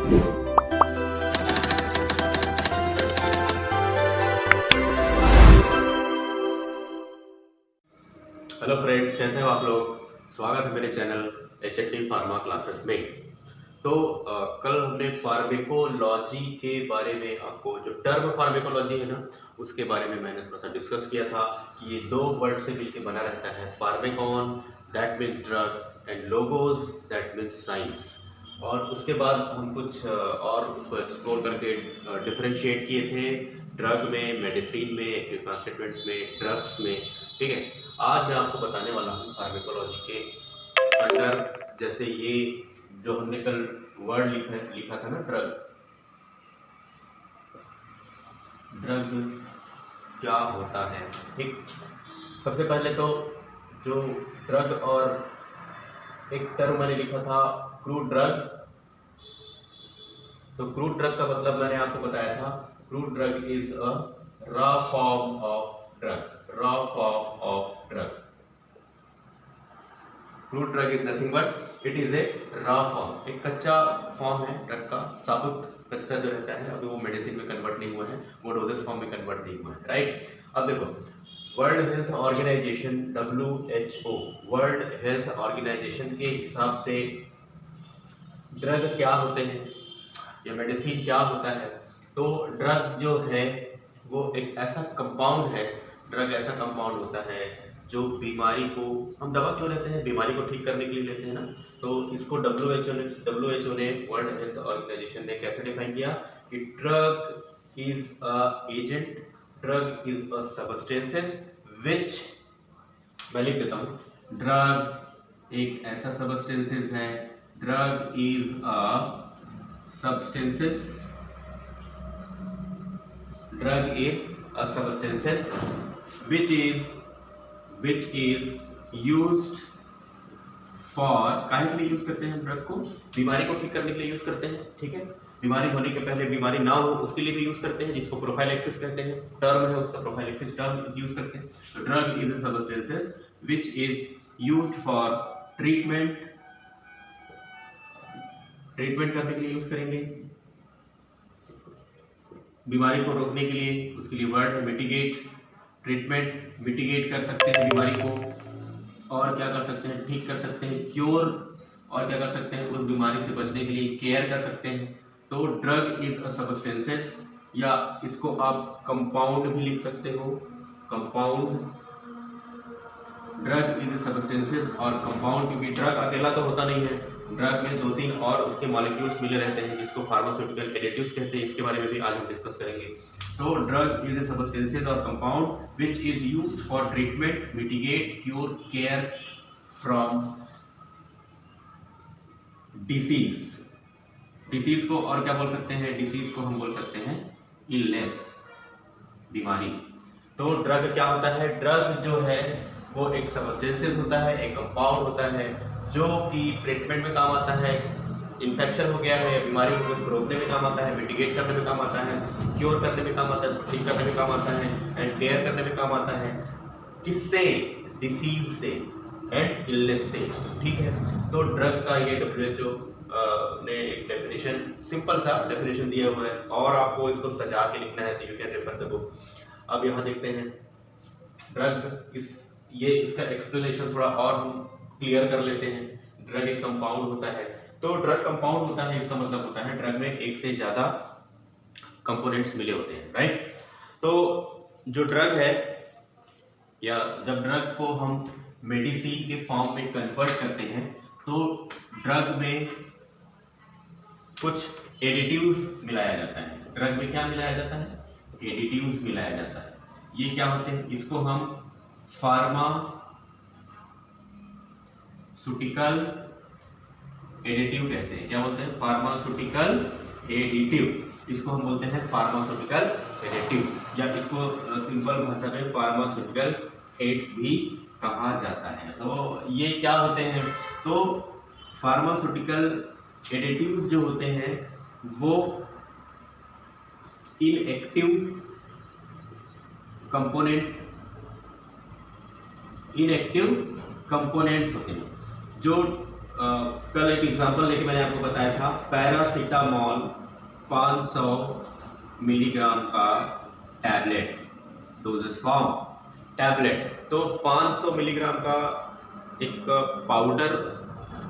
Hello friends, कैसे हो आप लोग। स्वागत है मेरे चैनल HND फार्मा क्लासेस में। तो कल हमने फार्मेकोलॉजी के बारे में, आपको जो टर्म फार्मेकोलॉजी है ना, उसके बारे में मैंने थोड़ा सा डिस्कस किया था कि ये दो वर्ड से मिलकर बना रहता है। Pharmacon that means drug and logos that means science. और उसके बाद हम कुछ और उसको एक्सप्लोर करके डिफरेंशिएट किए थे ड्रग में, मेडिसिन में, कॉन्स्टिट्यूएंट्स में, ड्रग्स में। ठीक है, आज मैं आपको बताने वाला हूँ फार्मेकोलॉजी के अंडर, जैसे ये जो हमने कल वर्ड लिखा था ना, ड्रग। ड्रग क्या होता है, ठीक। सबसे पहले तो जो ड्रग और एक टर्म मैंने लिखा था क्रूड ड्रग। तो क्रूड ड्रग का मतलब मैंने आपको बताया था, crude drug is a raw form of drug. Raw form of drug. Crude drug is nothing but it is a raw form. एक कच्चा फॉर्म है ड्रग का, साबुत कच्चा जो रहता है, अभी वो मेडिसिन में कन्वर्ट नहीं हुआ है, वो डोजेस फॉर्म में कन्वर्ट नहीं हुआ है, राइट। अब देखो, world health organisation WHO, world health organisation के हिसाब से ड्रग क्या होते हैं या मेडिसिन क्या होता है। तो ड्रग जो है वो एक ऐसा कंपाउंड है, ड्रग ऐसा कंपाउंड होता है जो बीमारी को, हम दवा क्यों लेते हैं, बीमारी को ठीक करने के लिए लेते हैं ना। तो इसको WHO ने, वर्ल्ड हेल्थ ऑर्गेनाइजेशन ने कैसे डिफाइन किया कि drug is a agent, drug is a substances which, मैं लिख देता हूं, ड्रग एक ऐसा सब्सटेंसेस है, drug is a substances, drug is a substances which is used for, काहे के लिए यूज करते हैं ड्रग को, बीमारी को ठीक करने के लिए यूज करते हैं, ठीक है। बीमारी होने के पहले, बीमारी ना हो उसके लिए भी यूज करते हैं, जिसको प्रोफाइलैक्सिस कहते हैं, टर्म है उसका, प्रोफाइलैक्सिस टर्म यूज करते हैं। तो drug is a substances which is used for treatment करने के लिए यूज करेंगे, बीमारी को रोकने के लिए, उसके लिए वर्ड है मिटिगेट। ट्रीटमेंट, मिटिगेट कर सकते हैं बीमारी को, और क्या कर सकते हैं, ठीक कर सकते हैं, क्योर, और क्या कर सकते हैं, उस बीमारी से बचने के लिए केयर कर सकते हैं। तो ड्रग इज अ सब्सटेंसेस, या इसको आप कंपाउंड भी लिख सकते हो, कंपाउंड। ड्रग इज सब्सटेंसेस और कंपाउंड, क्योंकि ड्रग अकेला तो होता नहीं है, ड्रग में 2-3 और उसके मॉलिक्यूल्स मिले रहते हैं, जिसको फार्मास्यूटिकल एडिटिव्स कहते हैं। इसके बारे में भी आज हम डिस्कस करेंगे। तो ड्रग इज सब्सटेंसेस और compound which is used for treatment, mitigate, cure, care from disease. Disease को और क्या बोल सकते हैं, डिसीज को हम बोल सकते हैं इलनेस, बीमारी। तो ड्रग क्या होता है, ड्रग जो है वो एक सब्सटेंसेस होता है, एक कंपाउंड होता है जो कि ट्रीटमेंट में काम आता है। इन्फेक्शन हो गया है या बीमारी को उसको रोकने में काम आता है, मिटिगेट करने में काम आता है, क्योर करने में काम आता है, ठीक करने में काम आता है, एंड केयर करने में काम आता है। किससे, डिसीज से एंड इलनेस से, ठीक है। तो ड्रग का ये WHO ने एक डेफिनेशन, सिंपल सा डेफिनेशन दिया हुआ है, और आपको इसको सजा के लिखना है तो you can refer the book. अब यहाँ देखते हैं ड्रग, इसका एक्सप्लेनेशन थोड़ा और हम क्लियर कर लेते हैं। ड्रग एक कंपाउंड होता है, तो ड्रग कंपाउंड होता है, इसका मतलब होता है ड्रग में एक से ज्यादा कंपोनेंट्स मिले होते हैं, राइट। तो जो ड्रग है, या जब ड्रग को हम मेडिसिन के फॉर्म में कन्वर्ट करते हैं, तो ड्रग में कुछ एडिटिव्स मिलाया जाता है। ड्रग में क्या मिलाया जाता है, एडिटिव्स मिलाया जाता है। ये क्या होते हैं, इसको हम फार्मास्यूटिकल एडिटिव कहते हैं। क्या बोलते हैं, फार्मास्यूटिकल एडिटिव, इसको हम बोलते हैं फार्मास्यूटिकल एडिटिव, या इसको सिंपल भाषा में फार्मास्यूटिकल एड्स भी कहा जाता है। तो ये क्या होते हैं, तो फार्मास्यूटिकल एडिटिव्स जो होते हैं वो इनएक्टिव कंपोनेंट्स होते हैं, जो कल एक एग्जांपल लेके मैंने आपको बताया था, पैरासीटामोल 500 मिलीग्राम का टैबलेट, डोजेस फॉर्म टैबलेट। तो 500 मिलीग्राम का एक पाउडर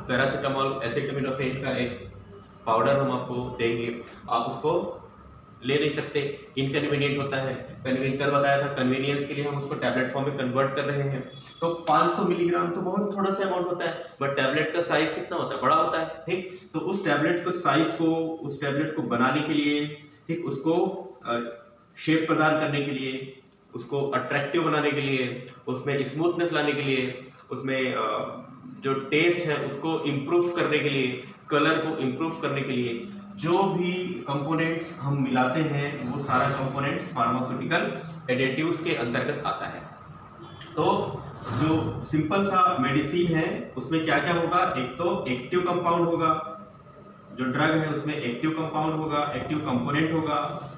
पैरासीटामोल एसिटामिनोफेन का एक पाउडर हम आपको देंगे, आप उसको ले नहीं सकते, इनकन्वीनियंट होता है। कल बताया था, कन्वीनियंस के लिए हम उसको टैबलेट फॉर्म में कन्वर्ट कर रहे हैं। तो 500 मिलीग्राम तो बहुत थोड़ा सा अमाउंट होता है, बट टैबलेट का साइज कितना होता है, बड़ा होता है, ठीक। तो उस टैबलेट को साइज को, उस टैबलेट को बनाने के लिए, ठीक, उसको शेप प्रदान करने के लिए, उसको अट्रैक्टिव बनाने के लिए, उसमें स्मूथनेस लाने के लिए, उसमें जो टेस्ट है उसको इम्प्रूव करने के लिए, कलर को इम्प्रूव करने के लिए जो भी कंपोनेंट्स हम मिलाते हैं वो सारा कंपोनेंट्स फार्मास्यूटिकल एडिटिव्स के अंतर्गत आता है। तो जो सिंपल सा मेडिसिन है उसमें क्या क्या होगा, एक तो एक्टिव कंपाउंड होगा, जो ड्रग है उसमें एक्टिव कंपाउंड होगा, एक्टिव कंपोनेंट होगा,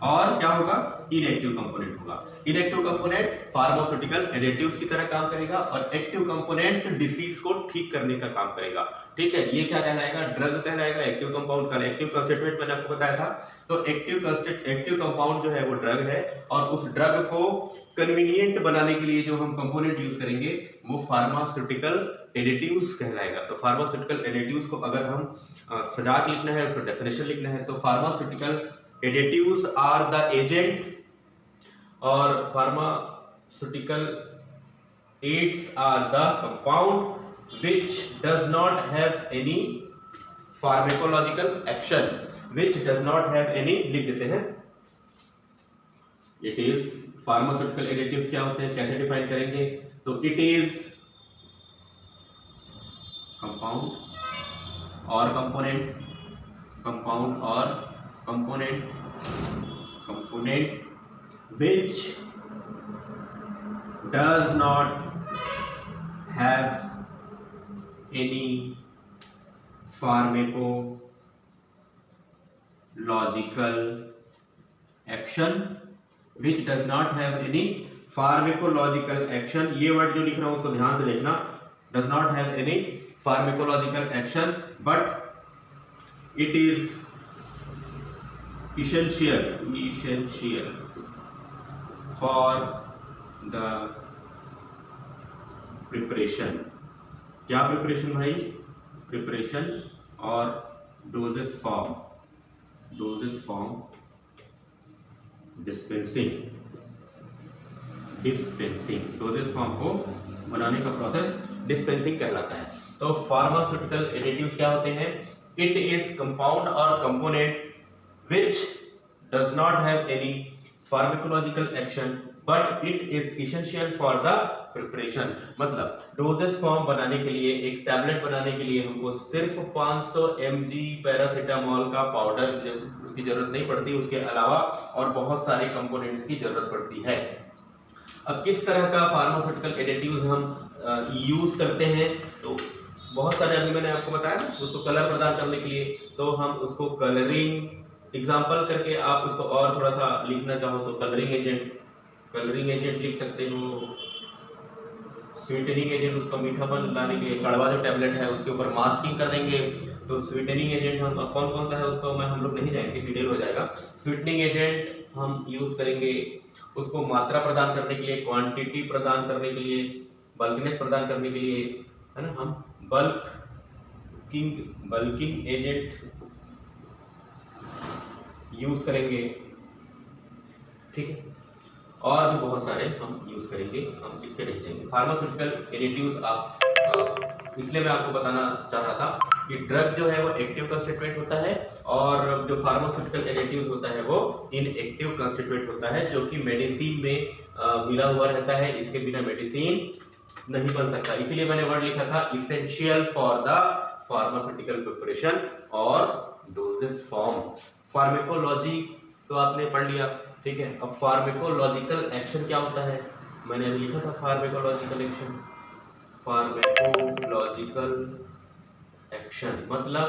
और क्या होगा, इनएक्टिव कंपोनेंट होगा। इनएक्टिव कंपोनेंट फार्मास्यूटिकल एडिटिव्स की तरह काम करेगा और एक्टिव कंपोनेंट डिसीज को ठीक करने का काम करेगा, ठीक है। ये क्या कहलाएगा, ड्रग कहलाएगा। एक्टिव कंपाउंड का एक्टिव कंस्टिट्यूएंट मैंने आपको बताया था। तो एक्टिव कंपाउंड जो है वो ड्रग है, और उस ड्रग को कन्वीनियंट बनाने के लिए जो हम कंपोनेंट यूज करेंगे वो फार्मास्यूटिकल एडिटिव्स कहलाएगा। तो फार्मास्यूटिकल एडिटिव्स को अगर हम सजा के लिखना है, उसको डेफिनेशन लिखना है, तो pharmaceutical additives are the agent or pharmaceutical aids are the compound which does not have any pharmacological action, which does not have any, लिख देते हैं। it is pharmaceutical additives क्या होते हैं, कैसे डिफाइन करेंगे, तो it is compound or component which does not have any pharmacological action, which does not have any pharmacological action। ये वर्ड जो लिख रहा हूं उसको ध्यान से देखना, does not have any pharmacological action but it is essential for the preparation। क्या प्रिपरेशन भाई, प्रिपरेशन और doses form dispensing doses form को बनाने का प्रोसेस डिस्पेंसिंग कहलाता है। तो फार्मास्यूटिकल एडिटिव्स क्या होते हैं, इट इज कंपाउंड और component which does not have any pharmacological action but it is essential for the preparation। मतलब डोजेस फॉर्म बनाने के लिए, एक टैबलेट बनाने के लिए हमको सिर्फ 500 mg पैरासीटामोल का पाउडर की जरूरत नहीं पड़ती, उसके अलावा और बहुत सारे कंपोनेंट्स की जरूरत पड़ती है। अब किस तरह का फार्मास्यूटिकल एडिटिव्स हम यूज करते हैं, तो बहुत सारे अभी मैंने आपको बताया, उसको कलर प्रदान करने के लिए तो हम उसको कलरिंग एग्जाम्पल करके आप उसको और थोड़ा सा लिखना चाहो तो कलरिंग एजेंट लिख सकते हो। स्वीटनिंग एजेंट, उसका मीठापन लाने के लिए, कड़वा जो टैबलेट है उसके ऊपर मास्किंग कर देंगे, तो स्वीटनिंग एजेंट हम कौन कौन सा है उसको हम लोग नहीं जाएंगे, डिटेल हो जाएगा। स्वीटनिंग एजेंट हम यूज करेंगे उसको मात्रा प्रदान करने के लिए, क्वांटिटी प्रदान करने के लिए, बल्कनेस प्रदान करने के लिए, है ना। हम बल्किंग एजेंट यूज करेंगे, ठीक है, और भी बहुत सारे हम यूज करेंगे, हम इस पे नहीं जाएंगे। फार्मास्यूटिकल एडिटिव्स आप इसलिए मैं आपको बताना चाह रहा था कि ड्रग जो है वो एक्टिव कंस्टिट्यूएंट होता है और जो फार्मास्यूटिकल एडिटिव्स होता है वो इनएक्टिव कंस्टिट्यूएंट होता है, जो कि मेडिसिन में मिला हुआ रहता है, इसके बिना मेडिसिन नहीं बन सकता। इसीलिए मैंने वर्ड लिखा था essential for the pharmaceutical preparation और डोजेस फॉर्म। फार्मेकोलॉजी तो आपने पढ़ लिया, ठीक है। अब फार्मेकोलॉजिकल एक्शन क्या होता है, मैंने अभी लिखा था फार्मेकोलॉजिकल एक्शन मतलब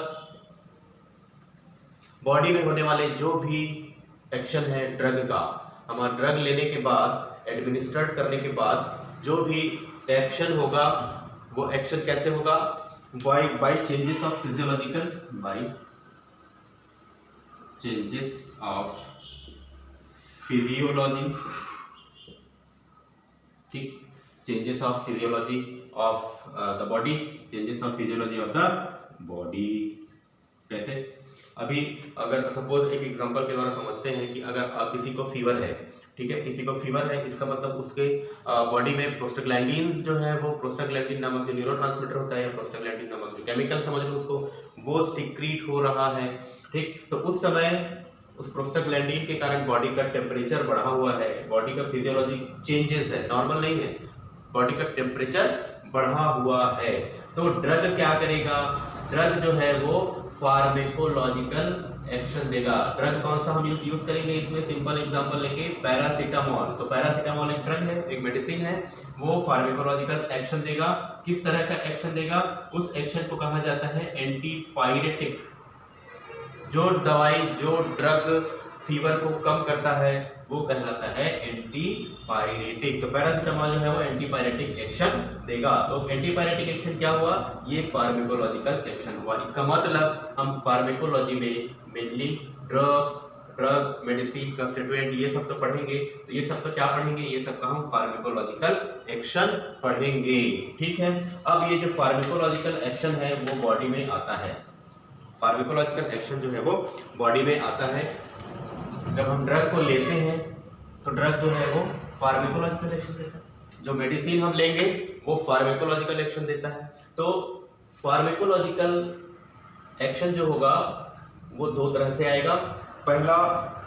बॉडी में होने वाले जो भी एक्शन है ड्रग का, हमारा ड्रग लेने के बाद, एडमिनिस्ट्रेट करने के बाद जो भी एक्शन होगा वो एक्शन कैसे होगा, by changes of physiological, by changes of physiology, ठीक, changes of physiology of the body, changes of physiology of the body. कैसे? अभी अगर सपोज एक एग्जांपल के द्वारा समझते हैं कि अगर किसी को फीवर है, ठीक है, किसी को फीवर है, इसका मतलब उसके बॉडी में प्रोस्टाग्लैंडिन्स जो है वो प्रोस्टाग्लैंडिन नामक जो न्यूरोट्रांसमीटर होता है या प्रोस्टाग्लैंडिन नामक जो केमिकल समझ लो उसको, वो सिक्रीट हो रहा है, ठीक। तो उस समय उस प्रोस्टाग्लैंडिन के कारण बॉडी का टेम्परेचर बढ़ा हुआ है, बॉडी का फिजियोलॉजी चेंजेस है, नॉर्मल नहीं है, बॉडी का टेम्परेचर बढ़ा हुआ है। तो ड्रग क्या करेगा? ड्रग जो है वो फार्मेकोलॉजिकल एक्शन देगा। ड्रग कौन सा हम यूज करेंगे इसमें? सिंपल एग्जांपल लेंगे, पैरासीटामोल। तो पैरासीटामोल एक ड्रग है, एक मेडिसिन है, वो फार्मेकोलॉजिकल एक्शन देगा। किस तरह का एक्शन देगा? उस एक्शन को कहा जाता है एंटीपायरेटिक। जो दवाई, जो ड्रग फीवर को कम करता है वो कहलाता है एंटीपायरेटिक। तो पैरासीटामोल जो है वो एंटीपायरेटिक एक्शन देगा। तो एंटीपायरेटिक एक्शन क्या हुआ? ये फार्मेकोलॉजिकल एक्शन हुआ। इसका मतलब हम फार्मेकोलॉजी में mainly drugs, drug, medicine, constituent, ये सब तो पढ़ेंगे। तो ये सब तो क्या पढ़ेंगे? ये सब का हम फार्मेकोलॉजिकल एक्शन पढ़ेंगे, ठीक है। अब ये जो फार्मेकोलॉजिकल एक्शन है वो बॉडी में आता है। फार्मेकोलॉजिकल एक्शन जो है वो बॉडी में आता है। जब हम ड्रग को लेते हैं तो ड्रग जो है वो फार्मेकोलॉजिकल एक्शन देता है। जो मेडिसिन हम लेंगे वो फार्मेकोलॉजिकल एक्शन देता है। तो फार्मेकोलॉजिकल एक्शन जो होगा वो दो तरह से आएगा। पहला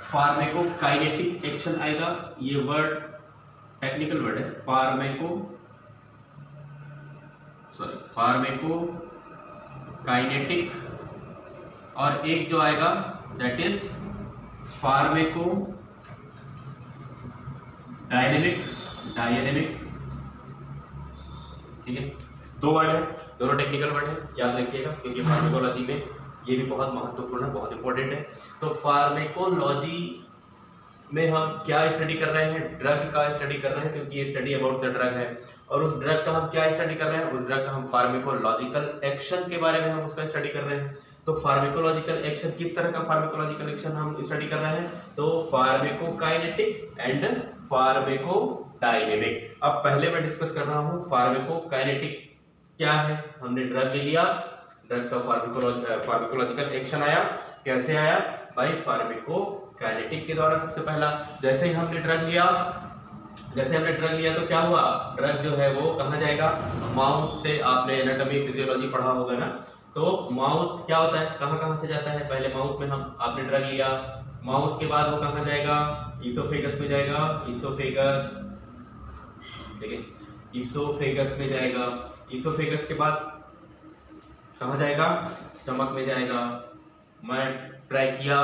फार्मेकोकाइनेटिक एक्शन आएगा। ये वर्ड टेक्निकल वर्ड है, फार्मेकोकाइनेटिक। और एक जो आएगा दैट इज फार्मेको डायनेमिक, ठीक है। दो वर्ड है, दोनों टेक्निकल वर्ड है, याद रखिएगा, क्योंकि फार्मेकोलॉजी में ये भी बहुत महत्वपूर्ण है, बहुत इंपॉर्टेंट है। तो फार्मेकोलॉजी में हम क्या स्टडी कर रहे हैं? ड्रग का स्टडी कर रहे हैं, क्योंकि ये स्टडी अबाउट द ड्रग है। और उस ड्रग का हम क्या स्टडी कर रहे हैं? उस ड्रग का हम फार्मेकोलॉजिकल एक्शन के बारे में हम उसका स्टडी कर रहे हैं। तो फार्मेकोलॉजिकल एक्शन, किस तरह का फार्मेकोलॉजिकल एक्शन हम स्टडी कर रहे हैं? तो फार्मेकोकाइनेटिक एंड फार्मेकोडायनेमिक। अब पहले मैं डिस्कस कर रहा हूं फार्मेकोकाइनेटिक क्या है। हमने ड्रग ले लिया, ड्रग का फार्मेकोलॉजिकल एक्शन आया। कैसे आया? बाय फार्मेकोकाइनेटिक के द्वारा। सबसे पहला, जैसे ही हमने ड्रग लिया तो क्या हुआ? ड्रग जो है वो कहाँ जाएगा? माउथ से। आपने एनाटॉमी फिजियोलॉजी पढ़ा होगा ना, तो माउथ क्या होता है, कहाँ से जाता है? पहले माउथ में आपने ड्रग लिया, माउथ के बाद वो कहाँ जाएगा? ईसोफेगस में जाएगा। ईसोफेगस, ठीक है, ईसोफेगस में जाएगा। ईसोफेगस के बाद कहाँ जाएगा? स्टमक में जाएगा। मैं ट्रैकिया,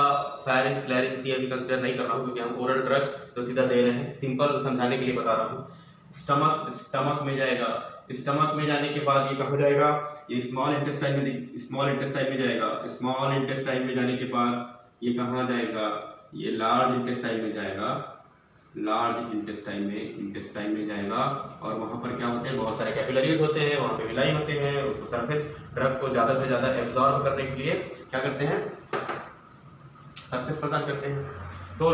फेरिंक्स, लैरिंक्स ये अभी कंसिडर नहीं कर रहा हूँ, क्योंकि हम ओरल ड्रग जो सीधा दे रहे हैं, सिंपल समझाने के लिए बता रहा हूँ। स्टमक में जाएगा। स्टमक में जाने के बाद ये कहाँ जाएगा? ये स्मॉल इंटेस्टाइन में जाएगा। स्मॉल इंटेस्टाइन में जाने के बाद ये कहाँ जाएगा? ये लार्ज इंटेस्टाइन में जाएगा। इंटेस्टाइन में जाएगा। और वहां पर क्या होते हैं? बहुत सारे कैपिलरीज होते हैं, वहां पे विलाई होते हैं। उसको सरफेस ड्रग को ज्यादा से ज्यादा एब्जॉर्ब करने के लिए क्या करते हैं? सरफेस प्रदान करते हैं। तो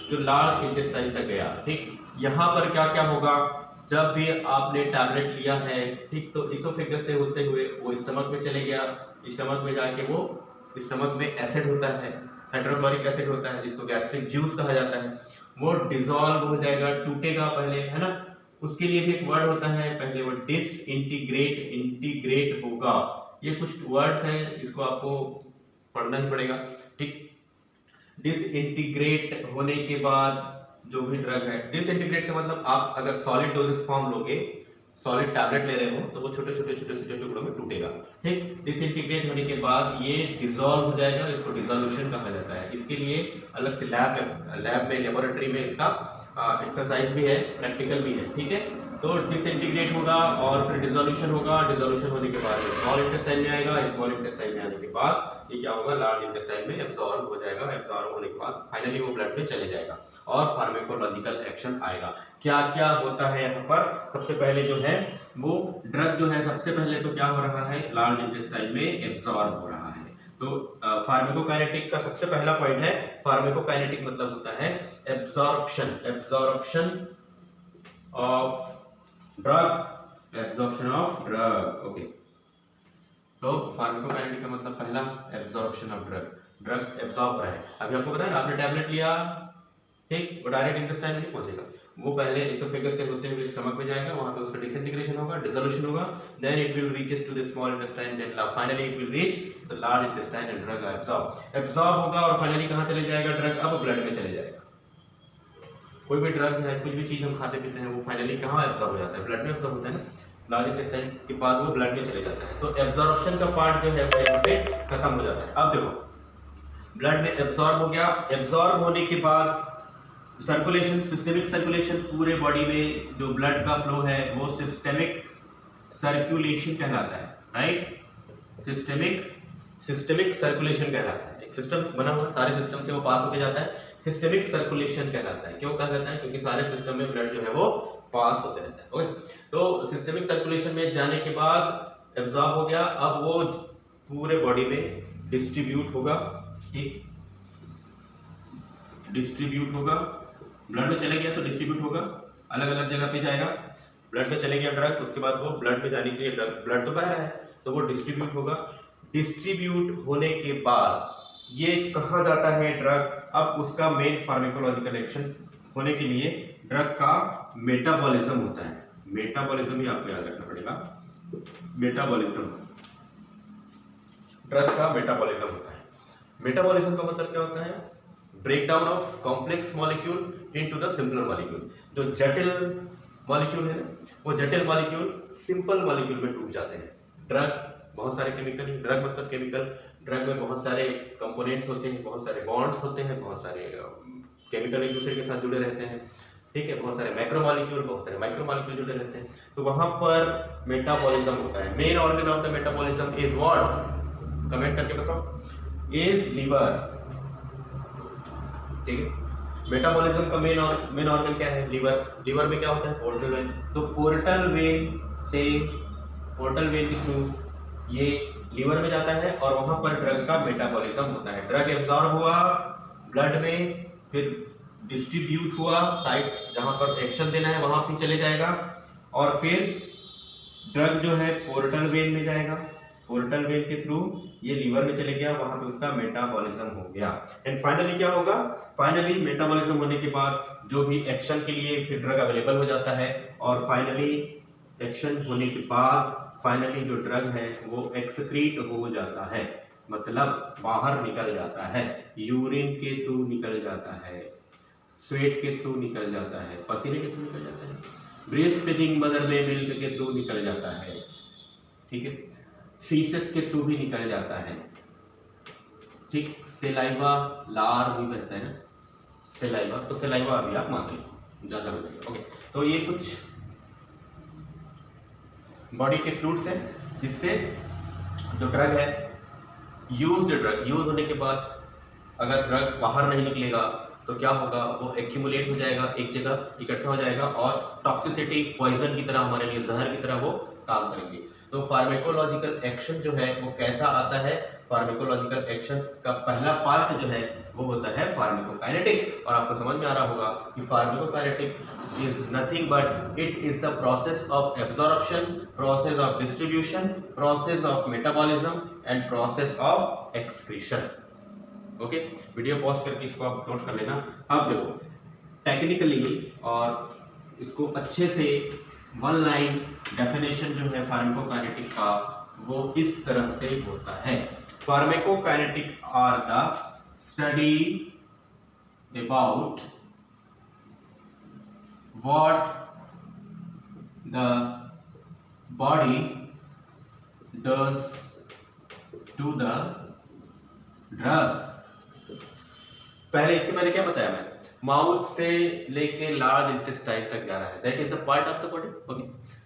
जो लार्ज इंटेस्टाइन तक गया, ठीक। यहाँ पर क्या क्या होगा? जब भी आपने टैबलेट लिया है, ठीक, तो इसोफेगस से होते हुए वो स्टमक में चले गया। स्टमक में जाके वो स्टमक में एसिड होता है, हाइड्रोक्लोरिक एसिड होता है, जिसको गैस्ट्रिक जूस कहा जाता है। वो डिसॉल्व हो जाएगा, टूटेगा पहले, है ना। उसके लिए भी एक वर्ड होता है, पहले वो इंटीग्रेट होगा। ये कुछ वर्ड्स हैं, इसको आपको पढ़ना ही पड़ेगा, ठीक। डिसइंटीग्रेट होने के बाद जो भी ड्रग है, डिसइंटीग्रेट का मतलब आप अगर सॉलिड डोजेस फॉर्म लोगे, सॉलिड टैबलेट ले रहे हो, तो वो छोटे छोटे टुकड़ों में टूटेगा, ठीक। डिसइंटीग्रेट होने के बाद ये डिसॉल्व हो जाएगा, इसको डिसोल्यूशन कहा जाता है। इसके लिए अलग से लैब में लेबोरेटरी में इसका एक्सरसाइज भी है, प्रैक्टिकल भी है, ठीक है। तो डिसइंटीग्रेट होगा और फिर डिसोल्यूशन होगा। डिसोल्यूशन होने के बाद स्मॉल इंटेस्टाइन में आएगा। स्मॉल इंटेस्टाइन में आने के बाद ये क्या होगा? लार्ज इंटेस्टाइन में एब्जॉर्ब हो जाएगा। एब्जॉर्ब होने के बाद फाइनली वो ब्लड में चले जाएगा और फार्मेकोलॉजिकल एक्शन आएगा। क्या क्या होता है यहाँ पर? सबसे पहले जो है वो ड्रग जो है सबसे पहले तो क्या हो रहा है, लार्ज इंटेस्टाइन में एब्जॉर्ब हो रहा है। तो फार्माकोकाइनेटिक का सबसे पहला पॉइंट है, फार्माकोकाइनेटिक मतलब होता है absorption, absorption of drug, absorption of drug. Okay, तो फार्माकोकाइनेटिक का मतलब पहला absorption of drug, drug absorb हो रहा है। अभी आपको पता है ना, आपने टैबलेट लिया, ठीक, वो डायरेक्ट इंटेस्टाइन में नहीं पहुंचेगा, वो पहले एसोफेगस से होते हुए स्टमक में जाएगा, वहां पे उसका डिसइंटीग्रेशन होगा, डिसोल्यूशन होगा, then it will reaches to the small intestine, then finally it will reach the large intestine and drug absorb होगा और फाइनली कहां चले जाएगा ड्रग, अब ब्लड में चले जाएगा। कोई भी ड्रग है, कुछ भी चीज हम खाते पीते हैं, वो फाइनली कहां एब्जॉर्ब हो जाता है, ब्लड में एब्जॉर्ब होता है ना, लार्ज इंटेस्टाइन के बाद वो ब्लड में चले जाता है। तो एब्जॉर्प्शन का पार्ट जो है वो यहाँ पे खत्म हो जाता है। अब देखो ब्लड में एब्जॉर्ब हो गया, एब्जॉर्ब होने के बाद सर्कुलेशन, सिस्टेमिक सर्कुलेशन, पूरे बॉडी में जो ब्लड का फ्लो है वो सिस्टेमिक सर्कुलेशन कहलाता है, राइट, सिस्टेमिक सर्कुलेशन कहलाता है। एक सिस्टम बना हुआ, सारे सिस्टम से वो पास होके जाता है, सिस्टेमिक सर्कुलेशन कहलाता है। क्यों कहलाता है, क्योंकि सारे सिस्टम में ब्लड जो है वो पास होते रहता है। ओके, तो सिस्टेमिक सर्कुलेशन में जाने के बाद एब्जॉर्ब हो गया, अब वो पूरे बॉडी में डिस्ट्रीब्यूट होगा, ठीक, डिस्ट्रीब्यूट होगा, ब्लड में चले गया तो डिस्ट्रीब्यूट होगा, अलग अलग जगह पे जाएगा, ब्लड में चले गया ड्रग, उसके बाद वो ब्लड में जाने के लिए ब्लड तो बह रहा है तो वो डिस्ट्रीब्यूट होगा, डिस्ट्रीब्यूट होने के बाद ये कहाँ जाता है ड्रग, अब उसका मेन फार्माकोलॉजिकल एक्शन होने के लिए ड्रग का मेटाबॉलिज्म होता है। मेटाबॉलिज्म ही आपको याद रखना पड़ेगा, मेटाबॉलिज्म, ड्रग का मेटाबॉलिज्म होता है। मेटाबॉलिज्म का मतलब क्या होता है, breakdown of complex molecule into the simpler molecule. जो जटिल मॉलिक्यूल है ना, वो जटिल मॉलिक्यूल सिंपल मॉलिक्यूल में टूट जाते हैं। ड्रग बहुत सारे केमिकल, ड्रग मतलब केमिकल, ड्रग में बहुत सारे कंपोनेंट्स होते हैं, बहुत सारे बॉन्ड्स होते हैं, बहुत सारे केमिकल एक दूसरे के साथ जुड़े रहते हैं, ठीक है, बहुत सारे मैक्रोमॉलिक्यूल, बहुत सारे माइक्रोमॉलिक्यूल जुड़े रहते हैं, तो वहां पर मेटाबॉलिज्म होता है। Main organ of the metabolism is what, comment करके बताओ, इज लीवर, ठीक है। मेटाबॉलिज्म का मेन ऑर्गन क्या है, लीवर। लीवर में क्या होता है, पोर्टल वेन, तो पोर्टल वेन से, पोर्टल वेन के थ्रू ये लीवर में जाता है और वहां पर ड्रग का मेटाबॉलिज्म होता है। ड्रग एब्जॉर्ब हुआ ब्लड में, फिर डिस्ट्रीब्यूट हुआ, साइट जहां पर एक्शन देना है वहां भी चले जाएगा, और फिर ड्रग जो है पोर्टल वेन में जाएगा, पोर्टल वेन के थ्रू ये लीवर में चले गया, वहां पे उसका मेटाबॉलिज्म हो गया, एंड फाइनली क्या होगा, फाइनली मेटाबॉलिज्म होने के बाद जो भी एक्शन के लिए फिर ड्रग अवेलेबल हो जाता है, और फाइनली एक्शन होने के बाद फाइनली जो ड्रग है वो एक्सक्रीट हो जाता है, मतलब बाहर निकल जाता है, यूरिन के थ्रू निकल जाता है, स्वेट के थ्रू निकल जाता है, पसीने के थ्रू निकल जाता है, ब्रेस्ट फीडिंग मदर में मिल्क के थ्रू निकल जाता है, ठीक है, फीसेस के थ्रू भी निकल जाता है, ठीक, सेलाइवा, लार भी बहता है ना, सेलाइवा, तो सेलाइवा अभी आप मान लीजिए ज्यादा हो जाएगा। ओके, तो ये कुछ बॉडी के फ्लूइड्स है जिससे जो ड्रग है, ड्रग यूज होने के बाद अगर ड्रग बाहर नहीं निकलेगा तो क्या होगा, वो एक्यूमुलेट हो जाएगा, एक जगह इकट्ठा हो जाएगा और टॉक्सिसिटी, पॉइजन की तरह, हमारे लिए जहर की तरह वो काम करेंगे। तो फार्माकोलॉजिकल एक्शन जो है वो कैसा आता है, फार्माकोलॉजिकल एक्शन का पहला पार्ट जो है वो होता है फार्माकोकाइनेटिक, और आपको समझ में आ रहा होगा कि pharmacokinetic is nothing but it is the process of absorption, process of distribution, process of metabolism and process of excretion. Okay, video pause करके इसको आप नोट कर लेना। अब देखो टेक्निकली और इसको अच्छे से वन लाइन डेफिनेशन जो है फार्माकोकाइनेटिक का वो इस तरह से होता है। Pharmacokinetic are the study about what the body does to the drug. पहले इसके मैंने क्या बताया, मैं माउथ से लेके लार्ज इंटेस्टाइन तक जा रहा है, that is the part of the body. Okay,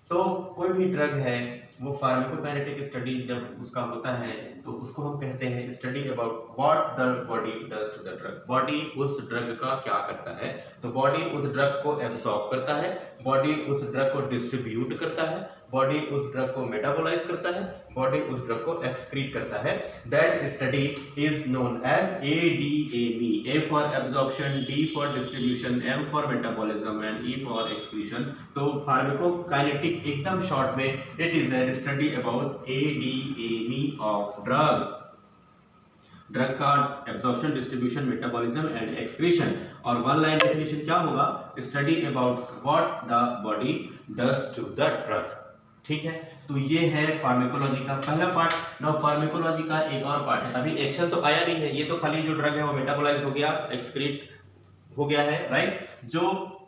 तो कोई भी ड्रग है वो फार्माकोकाइनेटिक स्टडी जब उसका होता है तो उसको हम कहते हैं study about what the body does to the drug. Body उस ड्रग का क्या करता है, तो बॉडी उस ड्रग को एब्सॉर्ब करता है, बॉडी उस ड्रग को डिस्ट्रीब्यूट करता है, बॉडी उस ड्रग को मेटाबोलाइज करता है, बॉडी उस ड्रग को एक्सक्रीट करता है। That study is known as ADAME, A for absorption, D for distribution, M for metabolism and E for excretion. तो फार्माकोकाइनेटिक एकदम शॉर्ट में, it is a study about ADAME of drug, drug का absorption, distribution, metabolism and excretion. और one line definition क्या होगा, study about what the body does to the drug. ठीक है, तो ये है फार्माकोलॉजी का पहला पार्ट। नाउ फार्माकोलॉजी का एक और पार्ट है, अभी एक्शन तो आया नहीं है, ये तो खाली जो ड्रग है वो मेटाबोलाइज हो गया, एक्सक्रीट हो गया है, राइट। जो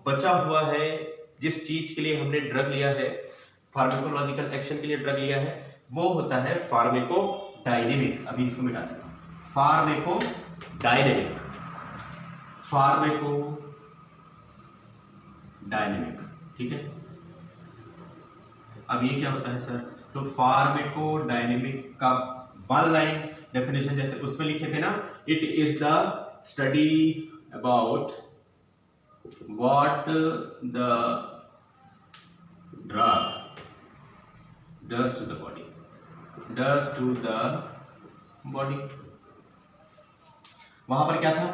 बचा हुआ है, जिस चीज के लिए हमने ड्रग लिया है, फार्माकोलॉजिकल एक्शन के लिए ड्रग लिया है, वो होता है फार्माकोडायनेमिक। अभी इसको मिटा देता हूं, फार्माकोडायनेमिक, फार्माकोडायनेमिक। ठीक है, अब ये क्या होता है सर, तो फार्माकोडायनेमिक का वन लाइन डेफिनेशन जैसे उसमें लिखे थे ना, it is the study about what the drug does to the body, does to the body. वहां पर क्या था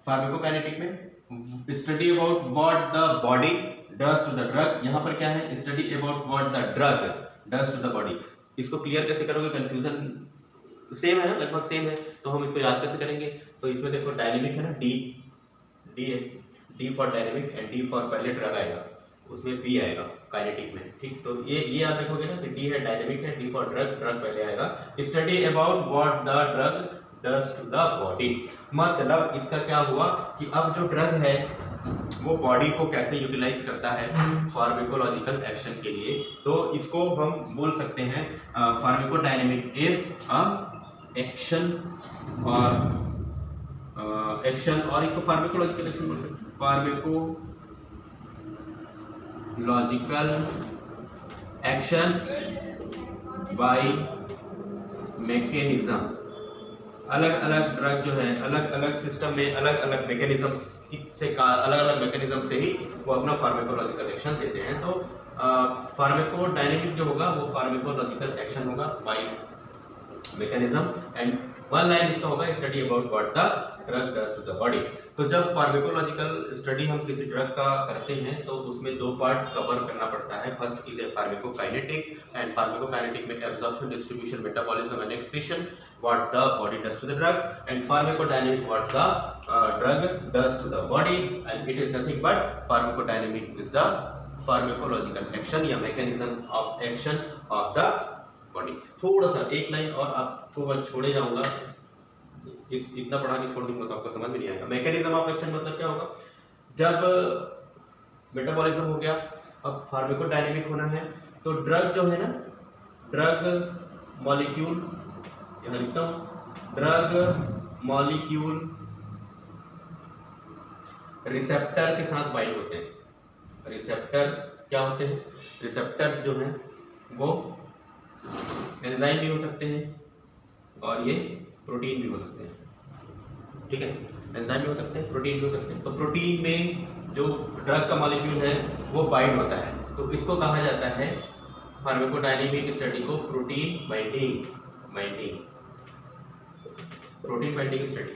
फार्माकोकाइनेटिक में, study about what the body does to the drug. यहां पर क्या है, study about what the drug does to the body. इसको क्लियर कैसे करोगे, कंफ्यूजन सेम है ना, लगभग सेम है, तो हम इसको याद कैसे करेंगे। तो इसमें देखो डायनेमिक है ना, D for dynamic and D for पहले ड्रग आएगा, उसमें बी आएगा काइनेटिक में। ठीक, तो ये याद रखोगे ना कि डी है डायनेमिक है, डी फॉर ड्रग, ड्रग पहले आएगा। Study about what the drug does to the body, मतलब इसका क्या हुआ कि अब जो ड्रग है वो बॉडी को कैसे यूटिलाइज करता है फार्माकोलॉजिकल एक्शन के लिए। तो इसको हम बोल सकते हैं फार्माकोडायनेमिक इज अ एक्शन और इसको फार्माकोलॉजिकल एक्शन बोल सकते हैं, फार्माकोलॉजिकल एक्शन बाय मैकेनिज्म। अलग अलग ड्रग जो है अलग अलग सिस्टम में अलग अलग मैकेनिज्म से अलग अलग मैकेनिज्म से ही वो अपना फार्माकोलॉजिकल एक्शन देते हैं। तो फार्माकोडायनेमिक जो होगा वो फार्माकोलॉजिकल एक्शन होगा by mechanism and one line इसका होगा study about what the drug does to the body. तो जब फार्माकोलॉजिकल स्टडी हम किसी ड्रग का करते हैं तो उसमें दो पार्ट कवर करना पड़ता है। First is a pharmacokinetic and pharmacokinetic में absorption, distribution, metabolism and excretion what the body does to the drug and pharmacodynamic what the drug does to the body and it is nothing but pharmacodynamic is the pharmacological action या mechanism of action of the body. थोड़ा सा एक line और आपको मैं छोड़े जाऊंगा, इस इतना पढ़ा के छोड़ दूंगा तो आपको समझ में नहीं आएगा। मैकेनिज्म ऑफ एक्शन मतलब क्या होगा, जब मेटाबॉलिज्म हो गया अब फार्माकोडायनेमिक होना है तो ड्रग जो है ना, ड्रग मॉलिक्यूल, यहाँ लिखता हूँ, ड्रग मॉलिक्यूल रिसेप्टर के साथ बाइंड होते हैं। रिसेप्टर क्या होते हैं, रिसेप्टर्स जो हैं वो एंजाइम भी हो सकते हैं और ये प्रोटीन भी हो सकते हैं। ठीक है, एंजाइम भी हो सकते हैं, प्रोटीन भी हो सकते हैं। तो प्रोटीन में जो ड्रग का मॉलिक्यूल है वो बाइंड होता है, तो इसको कहा जाता है फार्माकोडायनेमिक स्टडी को protein binding protein binding study.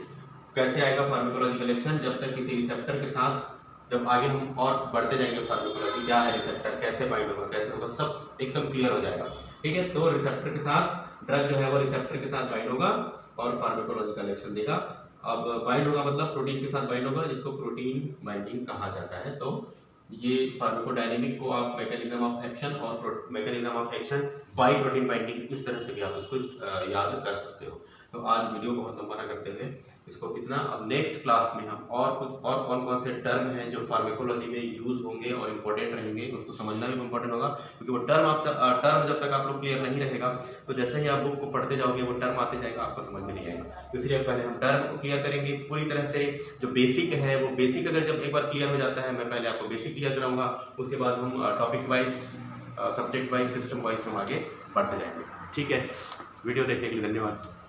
कैसे आएगा फार्माकोलॉजिकल एक्शन, जब तक किसी रिसेप्टर के साथ, जब आगे हम और बढ़ते जाएंगे फार्माकोलॉजी क्या है, रिसेप्टर कैसे बाइंड होगा, कैसे होगा, सब एकदम क्लियर हो जाएगा। ठीक है, तो रिसेप्टर के साथ ड्रग जो है वो रिसेप्टर के साथ बाइंड होगा और फार्माकोलॉजिकल एक्शन देगा। अब बाइंड होगा मतलब प्रोटीन के साथ बाइंड होगा, जिसको प्रोटीन बाइंडिंग कहा जाता है। तो ये फार्माकोडायनेमिक को आप मैकेनिज्म ऑफ एक्शन और mechanism of action by protein binding इस तरह से भी आप उसको याद कर सकते हो। तो आज वीडियो बहुत लंबा ना करते हुए इसको इतना, अब नेक्स्ट क्लास में हम और कुछ और कौन कौन से टर्म हैं जो फार्माकोलॉजी में यूज होंगे और इम्पोर्टेंट रहेंगे, उसको समझना भी इम्पोर्टेंट होगा, क्योंकि वो टर्म जब तक आप लोग क्लियर नहीं रहेगा तो जैसे ही आप बुक को पढ़ते जाओगे वो टर्म आते जाएगा, आपको समझ में नहीं आएगा। इसलिए पहले हम टर्म को क्लियर करेंगे पूरी तरह से, जो बेसिक है वो बेसिक अगर जब एक बार क्लियर हो जाता है, मैं पहले आपको बेसिक क्लियर कराऊंगा, उसके बाद हम topic wise, subject wise, system wise हम आगे बढ़ते जाएंगे। ठीक है, वीडियो देखने के लिए धन्यवाद।